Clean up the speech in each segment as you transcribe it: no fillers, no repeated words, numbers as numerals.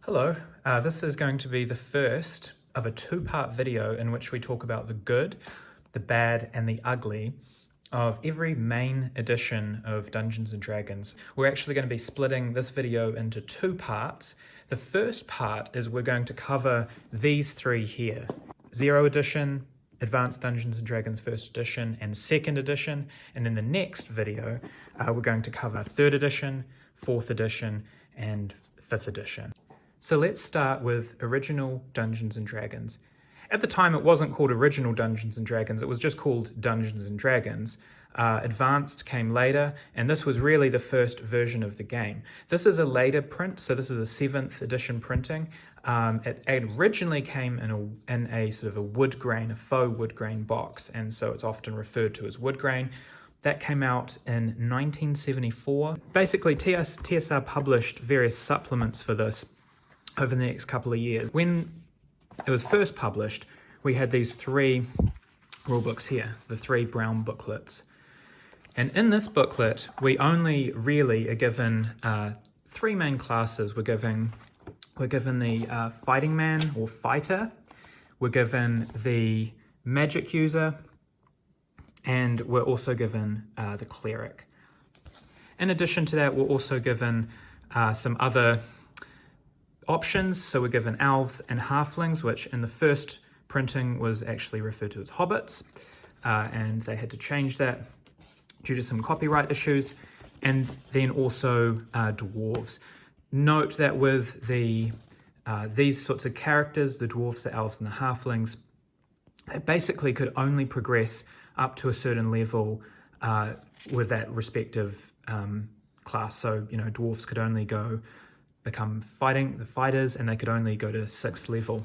Hello, this is going to be the first of a two-part video in which we talk about the good, the bad, and the ugly of every main edition of Dungeons & Dragons. We're actually going to be splitting this video into two parts. The first part is we're going to cover these three here: Zero Edition, Advanced Dungeons & Dragons First Edition, and Second Edition. And in the next video, we're going to cover Third Edition, Fourth Edition, and Fifth Edition. So let's start with Original Dungeons & Dragons. At the time, it wasn't called Original Dungeons & Dragons, it was just called Dungeons & Dragons. Advanced came later, and this was really the first version of the game. This is a later print, so this is a 7th edition printing. It originally came in a sort of a wood grain, a faux wood grain box, and so it's often referred to as wood grain. That came out in 1974. Basically, TSR published various supplements for this over the next couple of years. When it was first published, we had these three rulebooks here, the three brown booklets. And in this booklet, we only really are given three main classes. We're given the fighting man or fighter, we're given the magic user, and we're also given the cleric. In addition to that, we're also given some other options. So we're given elves and halflings, which in the first printing was actually referred to as hobbits, and they had to change that due to some copyright issues. And then also dwarves. Note that with these sorts of characters, the dwarves, the elves, and the halflings, they basically could only progress up to a certain level with that respective class. So, dwarves could only become the fighters, and they could only go to 6th level.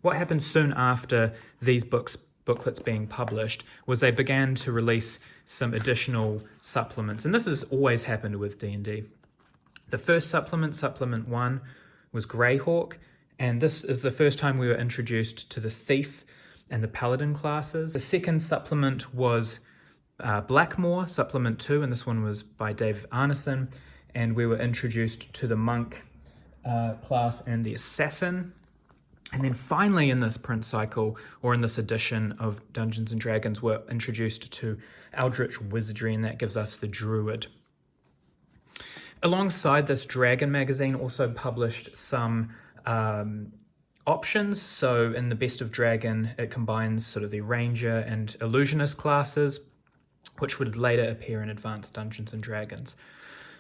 What happened soon after these booklets being published was they began to release some additional supplements, and this has always happened with D&D. The first supplement 1, was Greyhawk, and this is the first time we were introduced to the Thief and the Paladin classes. The second supplement was Blackmoor, supplement 2, and this one was by Dave Arneson, and we were introduced to the Monk class and the Assassin. And then finally in this print cycle, or in this edition of Dungeons & Dragons, we're introduced to Eldritch Wizardry, and that gives us the Druid. Alongside this, Dragon magazine also published some options. So in the Best of Dragon, it combines sort of the Ranger and Illusionist classes, which would later appear in Advanced Dungeons & Dragons.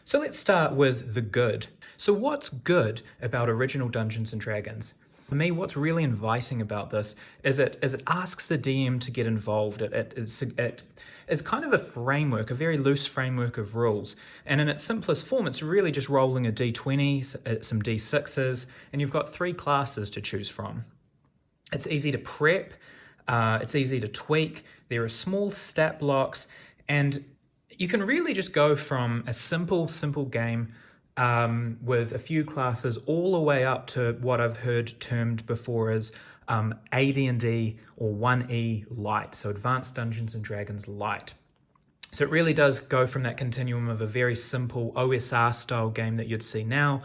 So let's start with the good. So what's good about Original Dungeons & Dragons? For me, what's really inviting about this is it asks the DM to get involved. It's kind of a framework, a very loose framework of rules. And in its simplest form, it's really just rolling a d20, some d6s, and you've got 3 classes to choose from. It's easy to prep, it's easy to tweak, there are small stat blocks, and you can really just go from a simple game with a few classes all the way up to what I've heard termed before as AD&D or 1E Light, so Advanced Dungeons & Dragons Light. So it really does go from that continuum of a very simple OSR style game that you'd see now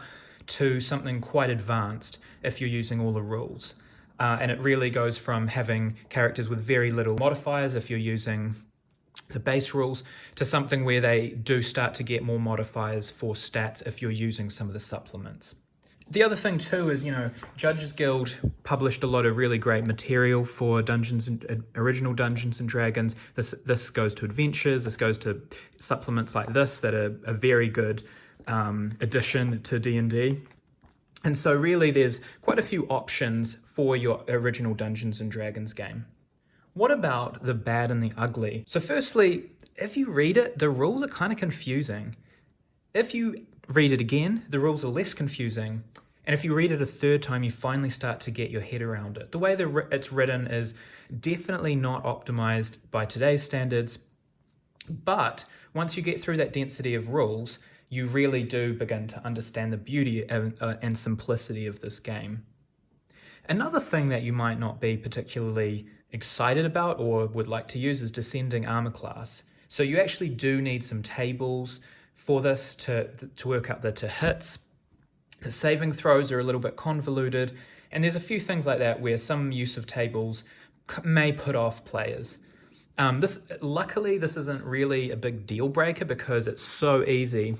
to something quite advanced if you're using all the rules. And it really goes from having characters with very little modifiers if you're using the base rules to something where they do start to get more modifiers for stats if you're using some of the supplements. The other thing too is, Judges Guild published a lot of really great material for Original Dungeons & Dragons. This goes to adventures, this goes to supplements like this that are a very good addition to D&D. And so really there's quite a few options for your Original Dungeons & Dragons game. What about the bad and the ugly? So firstly, if you read it, the rules are kind of confusing. If you read it again, the rules are less confusing. And if you read it a third time, you finally start to get your head around it. The way it's written is definitely not optimized by today's standards. But once you get through that density of rules, you really do begin to understand the beauty and simplicity of this game. Another thing that you might not be particularly excited about or would like to use is Descending Armor class. So you actually do need some tables for this to work out the to hits The saving throws are a little bit convoluted, and there's a few things like that where some use of tables may put off players. Luckily, this isn't really a big deal breaker because it's so easy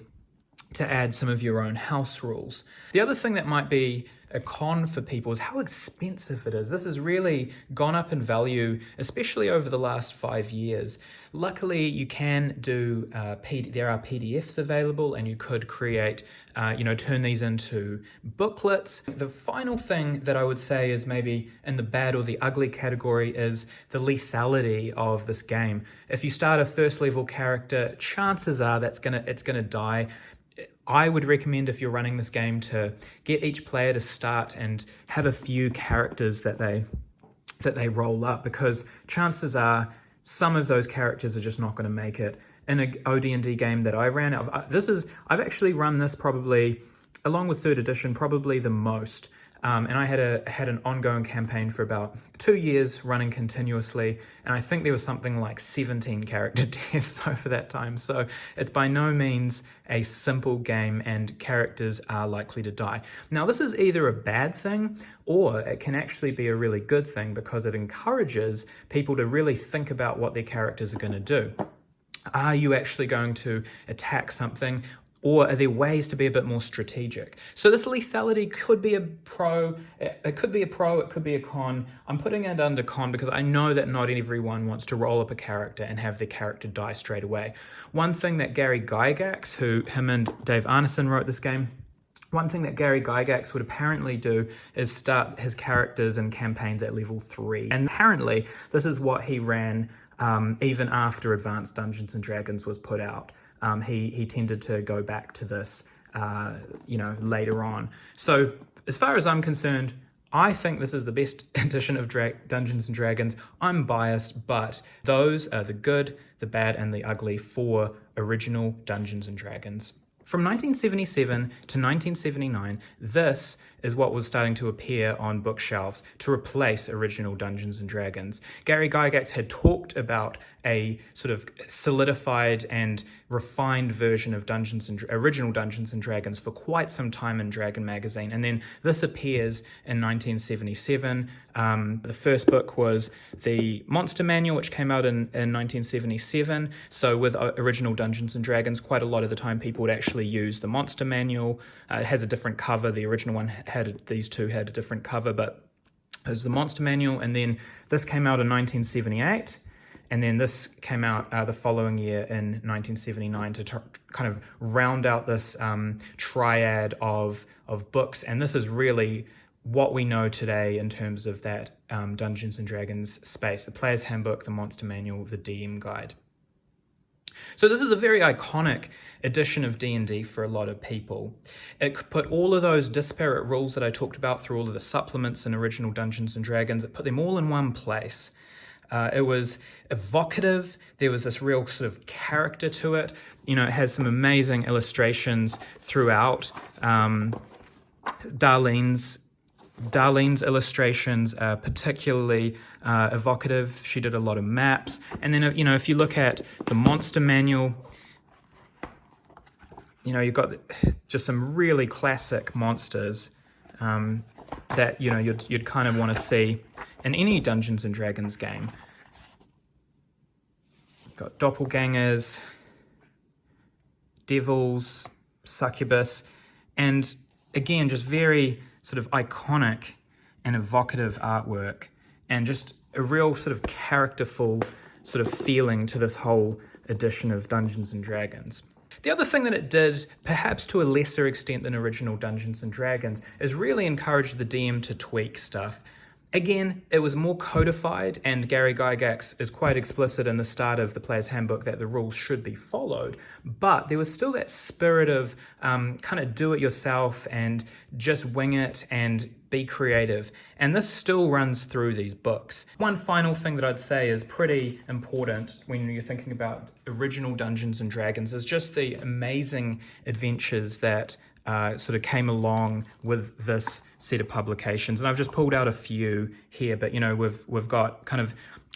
to add some of your own house rules. The other thing that might be a con for people is how expensive it is. This has really gone up in value, especially over the last 5 years. Luckily, you can do, there are PDFs available, and you could create, turn these into booklets. The final thing that I would say is maybe in the bad or the ugly category is the lethality of this game. If you start a first level character, chances are it's gonna die. I would recommend, if you're running this game, to get each player to start and have a few characters that they roll up, because chances are some of those characters are just not going to make it. In a OD&D game that I ran, I've actually run this probably, along with 3rd edition, probably the most. And I had an ongoing campaign for about 2 years, running continuously, and I think there was something like 17 character deaths over that time. So it's by no means a simple game, and characters are likely to die. Now, this is either a bad thing, or it can actually be a really good thing, because it encourages people to really think about what their characters are going to do. Are you actually going to attack something? Or are there ways to be a bit more strategic? So this lethality could be a pro, it could be a pro, it could be a con. I'm putting it under con because I know that not everyone wants to roll up a character and have their character die straight away. One thing that Gary Gygax, him and Dave Arneson wrote this game, one thing that Gary Gygax would apparently do is start his characters and campaigns at level 3. And apparently this is what he ran even after Advanced Dungeons and Dragons was put out. He tended to go back to this, later on. So as far as I'm concerned, I think this is the best edition of Dungeons and Dragons. I'm biased, but those are the good, the bad, and the ugly for original Dungeons and Dragons. From 1977 to 1979, this is what was starting to appear on bookshelves to replace original Dungeons and Dragons. Gary Gygax had talked about a sort of solidified and refined version of original Dungeons and Dragons for quite some time in Dragon magazine, and then this appears in 1977. The first book was the Monster Manual, which came out in 1977. So with original Dungeons and Dragons, quite a lot of the time people would actually use the Monster Manual. It has a different cover. The original one these two had a different cover, but it was the Monster Manual. And then this came out in 1978. And then this came out the following year in 1979 to kind of round out this triad of books. And this is really what we know today in terms of that Dungeons and Dragons space: the Player's Handbook, the Monster Manual, the DM Guide. So this is a very iconic edition of D&D for a lot of people. It could put all of those disparate rules that I talked about through all of the supplements in original Dungeons and Dragons, it put them all in one place. It was evocative. There was this real sort of character to it. It has some amazing illustrations throughout. Darlene's illustrations are particularly evocative. She did a lot of maps. And then, if you look at the Monster Manual, you've got just some really classic monsters that, you'd kind of want to see in any Dungeons and Dragons game. You've got doppelgangers, devils, succubus, and again, just very sort of iconic and evocative artwork, and just a real sort of characterful sort of feeling to this whole edition of Dungeons and Dragons. The other thing that it did, perhaps to a lesser extent than original Dungeons and Dragons, is really encourage the DM to tweak stuff. Again, it was more codified, and Gary Gygax is quite explicit in the start of the Player's Handbook that the rules should be followed, but there was still that spirit of kind of do it yourself and just wing it and be creative, and this still runs through these books. One final thing that I'd say is pretty important when you're thinking about original Dungeons and Dragons is just the amazing adventures that sort of came along with this set of publications. And I've just pulled out a few here, but we've got kind of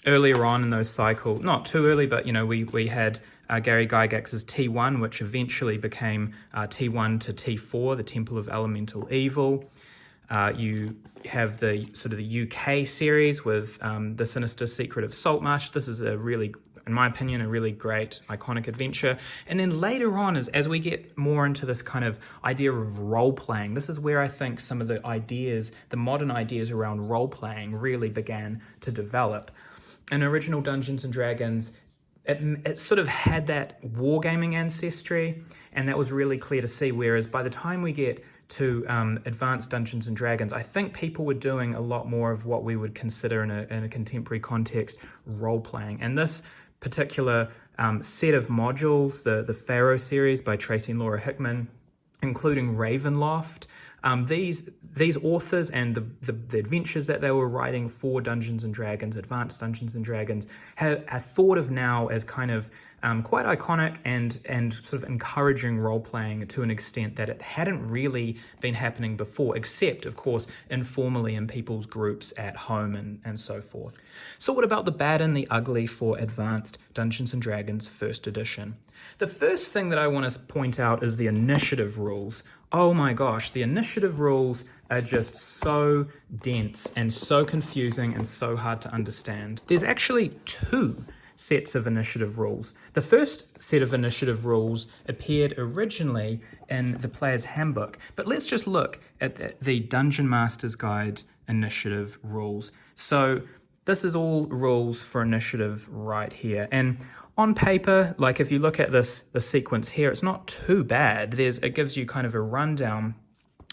earlier on in those cycles, not too early, but we had Gary Gygax's T1, which eventually became T1 to T4, the Temple of Elemental Evil. You have the sort of the UK series with The Sinister Secret of Saltmarsh. This is a really, in my opinion, a really great iconic adventure. And then later on, as we get more into this kind of idea of role-playing, this is where I think some of the ideas, the modern ideas around role-playing really began to develop. In original Dungeons & Dragons, it sort of had that wargaming ancestry, and that was really clear to see, whereas by the time we get to advanced Dungeons & Dragons, I think people were doing a lot more of what we would consider in a contemporary context role-playing. And this particular set of modules, the Pharaoh series by Tracy and Laura Hickman, including Ravenloft, these authors and the adventures that they were writing for Dungeons & Dragons, advanced Dungeons & Dragons, are thought of now as kind of quite iconic and sort of encouraging role-playing to an extent that it hadn't really been happening before, except, of course, informally in people's groups at home and so forth. So what about the bad and the ugly for advanced Dungeons & Dragons 1st edition? The first thing that I want to point out is the initiative rules. Oh my gosh, the initiative rules are just so dense and so confusing and so hard to understand. There's actually 2 sets of initiative rules. The first set of initiative rules appeared originally in the Player's Handbook, but let's just look at the Dungeon Master's Guide initiative rules. So this is all rules for initiative right here. And on paper, like if you look at the sequence here, it's not too bad. It gives you kind of a rundown,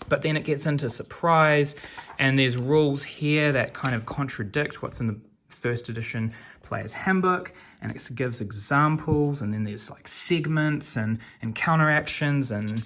but then it gets into surprise, and there's rules here that kind of contradict what's in the 1st edition Player's Handbook, and it gives examples, and then there's like segments and counteractions and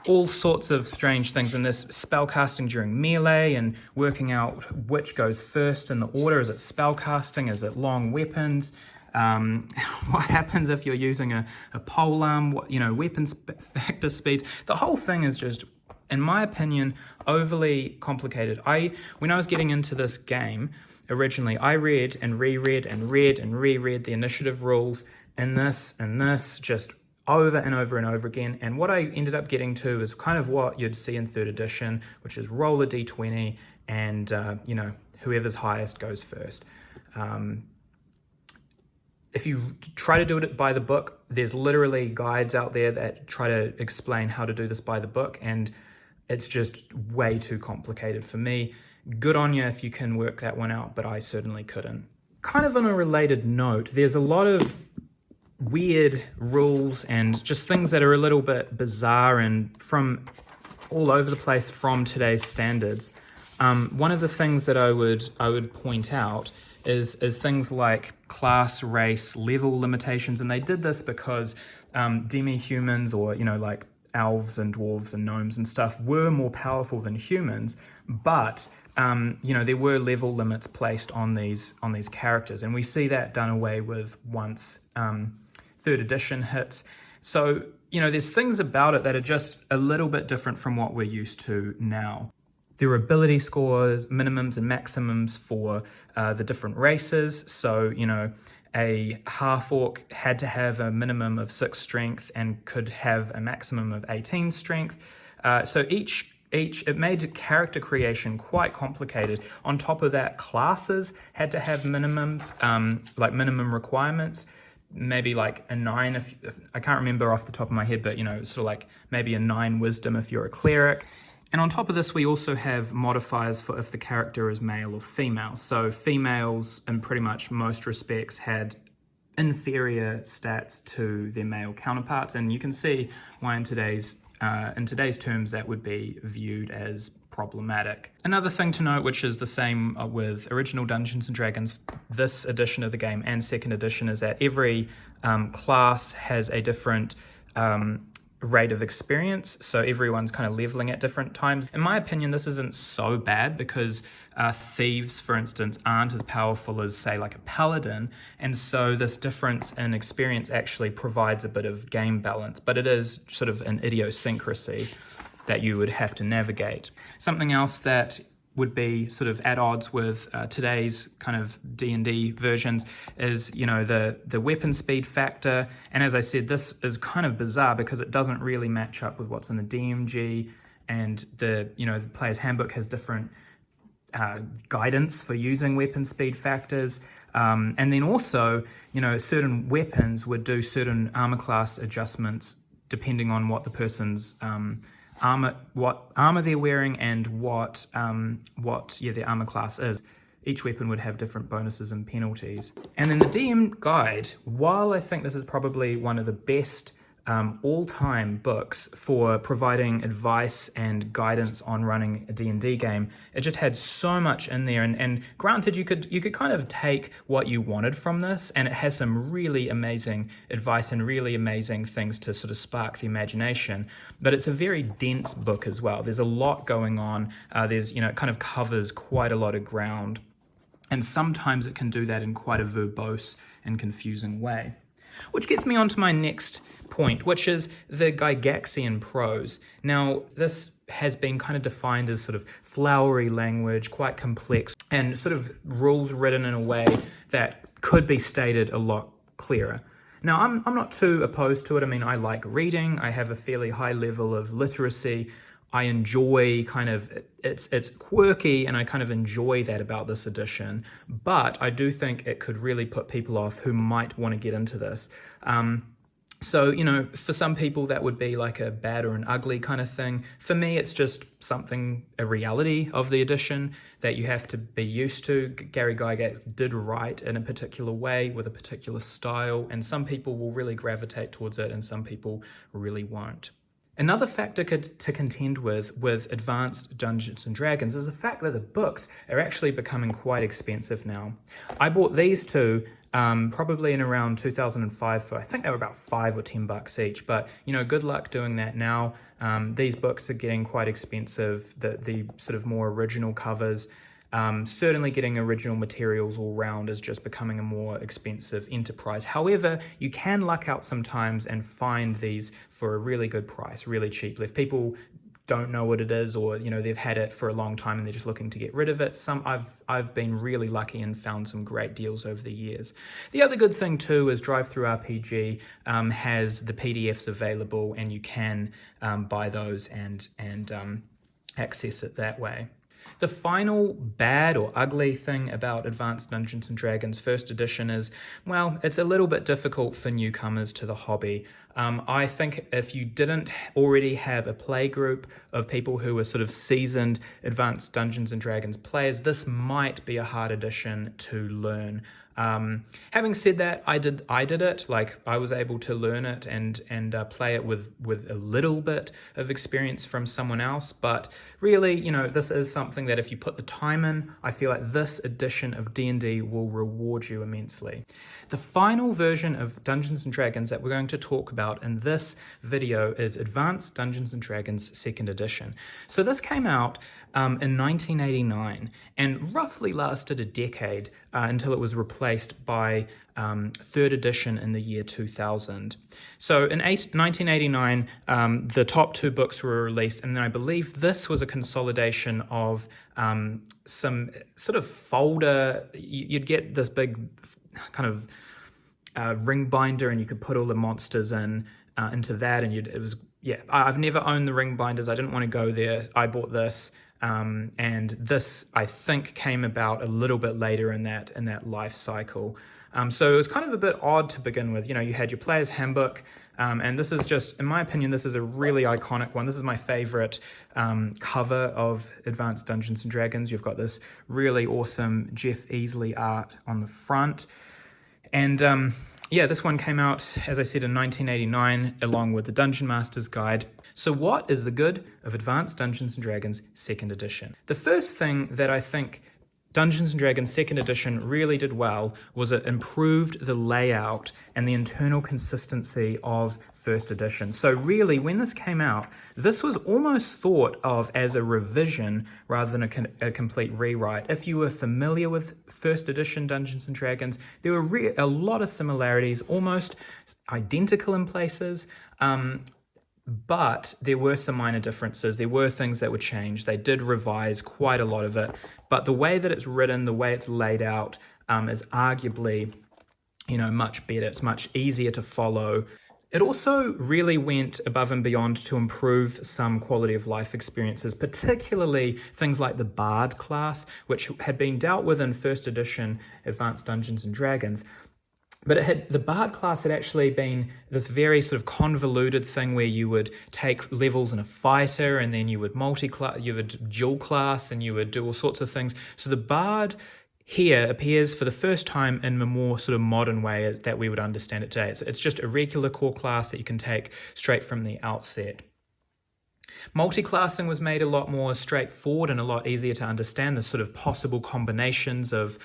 all sorts of strange things. And there's spellcasting during melee and working out which goes first in the order. Is it spellcasting? Is it long weapons? What happens if you're using a polearm? Weapon factor speeds. The whole thing is just, in my opinion, overly complicated. When I was getting into this game originally, I read and reread and read and reread the initiative rules in this just over and over and over again. And what I ended up getting to is kind of what you'd see in 3rd edition, which is roll a d20 and whoever's highest goes first. If you try to do it by the book, there's literally guides out there that try to explain how to do this by the book, and it's just way too complicated for me. Good on you if you can work that one out, but I certainly couldn't. Kind of on a related note, there's a lot of weird rules and just things that are a little bit bizarre and from all over the place from today's standards. One of the things that I would point out is things like class, race, level limitations, and they did this because demi-humans, or like elves and dwarves and gnomes and stuff, were more powerful than humans, but there were level limits placed on these characters, and we see that done away with once 3rd edition hits. So there's things about it that are just a little bit different from what we're used to now. There were ability scores, minimums and maximums for the different races. So, a half-orc had to have a minimum of 6 strength and could have a maximum of 18 strength. So it made character creation quite complicated. On top of that, classes had to have minimums, like minimum requirements. Maybe like a 9, if I can't remember off the top of my head, but sort of like maybe a 9 wisdom if you're a cleric. And on top of this, we also have modifiers for if the character is male or female. So females, in pretty much most respects, had inferior stats to their male counterparts, and you can see why in today's terms that would be viewed as problematic. Another thing to note, which is the same with original Dungeons & Dragons, this edition of the game and 2nd edition, is that every class has a different rate of experience, so everyone's kind of leveling at different times. In my opinion, this isn't so bad because thieves, for instance, aren't as powerful as, say, like a paladin, and so this difference in experience actually provides a bit of game balance, but it is sort of an idiosyncrasy that you would have to navigate. Something else that would be sort of at odds with today's kind of D&D versions is, the weapon speed factor. And as I said, this is kind of bizarre because it doesn't really match up with what's in the DMG, and the player's handbook has different guidance for using weapon speed factors. And then also, certain weapons would do certain armor class adjustments depending on what the person's what armor they're wearing and what their armor class is. Each weapon would have different bonuses and penalties. And then the DM guide, while I think this is probably one of the best all-time books for providing advice and guidance on running a D&D game, it just had so much in there. And granted, you could kind of take what you wanted from this, and it has some really amazing advice and really amazing things to sort of spark the imagination. But it's a very dense book as well. There's a lot going on. It kind of covers quite a lot of ground, and sometimes it can do that in quite a verbose and confusing way. Which gets me on to my next point, which is the Gygaxian prose. Now, this has been kind of defined as sort of flowery language, quite complex, and sort of rules written in a way that could be stated a lot clearer. Now, I'm not too opposed to it. I mean, I like reading. I have a fairly high level of literacy. I enjoy it's quirky, and I kind of enjoy that about this edition. But I do think it could really put people off who might want to get into this. So, for some people that would be like a bad or an ugly kind of thing. For me, it's just a reality of the edition that you have to be used to. Gary Gygax did write in a particular way with a particular style, and some people will really gravitate towards it and some people really won't. Another factor to contend with advanced Dungeons & Dragons is the fact that the books are actually becoming quite expensive now. I bought these two probably in around 2005 for, I think they were about $5 or $10 each, but good luck doing that now. These books are getting quite expensive. The sort of more original covers, certainly getting original materials all round is just becoming a more expensive enterprise. However, you can luck out sometimes and find these for a really good price, really cheaply. If people don't know what it is, or they've had it for a long time and they're just looking to get rid of it, I've been really lucky and found some great deals over the years. The other good thing too is Drive-Thru-RPG has the PDFs available, and you can buy those and access it that way. The final bad or ugly thing about Advanced Dungeons & Dragons First Edition is, well, it's a little bit difficult for newcomers to the hobby. I think if you didn't already have a play group of people who were sort of seasoned Advanced Dungeons & Dragons players, this might be a hard edition to learn. Having said that, I did it. Like, I was able to learn it and play it with a little bit of experience from someone else. But really, this is something that if you put the time in, I feel like this edition of D&D will reward you immensely. The final version of Dungeons & Dragons that we're going to talk about in this video is Advanced Dungeons & Dragons 2nd Edition. So this came out in 1989 and roughly lasted a decade until it was replaced by 3rd edition in the year 2000. So in 1989, the top two books were released, and then I believe this was a consolidation of some sort of folder. You'd get this big kind of ring binder, and you could put all the monsters into that, and I've never owned the ring binders. I didn't want to go there. I bought this. And this, I think, came about a little bit later in that life cycle. So it was kind of a bit odd to begin with. You had your player's handbook, and this is just, in my opinion, this is a really iconic one. This is my favorite cover of Advanced Dungeons & Dragons. You've got this really awesome Jeff Easley art on the front. And this one came out, as I said, in 1989, along with the Dungeon Master's Guide. So what is the good of Advanced Dungeons & Dragons 2nd Edition? The first thing that I think Dungeons & Dragons 2nd Edition really did well was it improved the layout and the internal consistency of 1st Edition. So really, when this came out, this was almost thought of as a revision rather than a complete rewrite. If you were familiar with 1st Edition Dungeons & Dragons, there were a lot of similarities, almost identical in places. but there were some minor differences. There were things that were changed. They did revise quite a lot of it, but the way that it's written, the way it's laid out, is arguably, much better. It's much easier to follow. It also really went above and beyond to improve some quality of life experiences, particularly things like the Bard class, which had been dealt with in first edition Advanced Dungeons and Dragons. But the Bard class had actually been this very sort of convoluted thing where you would take levels in a fighter, and then you would dual class, and you would do all sorts of things. So the Bard here appears for the first time in a more sort of modern way that we would understand it today. It's just a regular core class that you can take straight from the outset. Multi-classing was made a lot more straightforward and a lot easier to understand. The sort of possible combinations of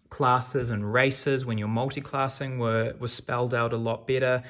classes and races when you're multi-classing were spelled out a lot better.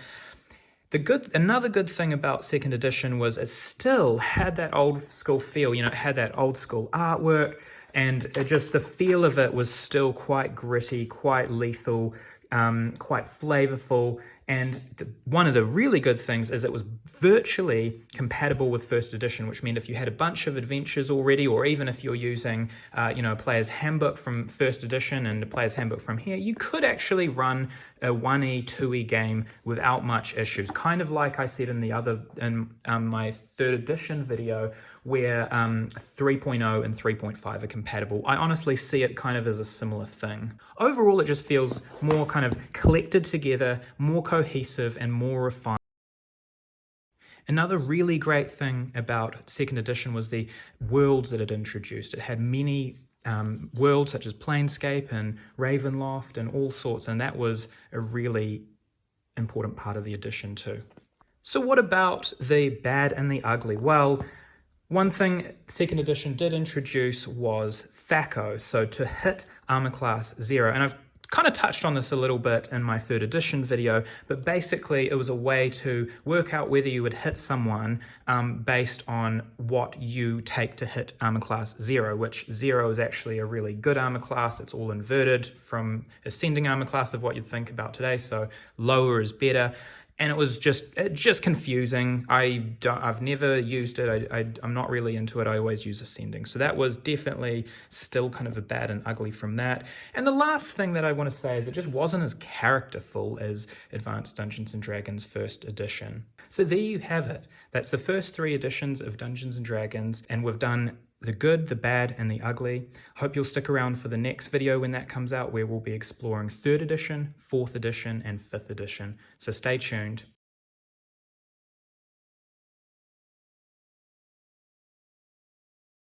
Another good thing about second edition was it still had that old school feel. It had that old school artwork, and the feel of it was still quite gritty, quite lethal, quite flavorful. And one of the really good things is it was virtually compatible with first edition, which meant if you had a bunch of adventures already, or even if you're using a player's handbook from first edition and a player's handbook from here, you could actually run a 1E, 2E game without much issues. Kind of like I said in my third edition video, where 3.0 and 3.5 are compatible. I honestly see it kind of as a similar thing. Overall, it just feels more kind of collected together, more cohesive, and more refined. Another really great thing about second edition was the worlds that it introduced. It had many worlds such as Planescape and Ravenloft and all sorts, and that was a really important part of the edition too. So what about the bad and the ugly? Well, one thing second edition did introduce was THAC0, so to hit armor class 0, and I've kind of touched on this a little bit in my third edition video, but basically it was a way to work out whether you would hit someone based on what you take to hit armor class 0, which 0 is actually a really good armor class. It's all inverted from ascending armor class of what you'd think about today, so lower is better. And it was just confusing. I've never used it. I'm not really into it. I always use ascending. So that was definitely still kind of a bad and ugly from that. And the last thing that I want to say is it just wasn't as characterful as Advanced Dungeons and Dragons first edition. So there you have it. That's the first 3 editions of Dungeons and Dragons, and we've done the good, the bad, and the ugly. Hope you'll stick around for the next video when that comes out, where we'll be exploring 3rd edition, 4th edition, and 5th edition. So stay tuned.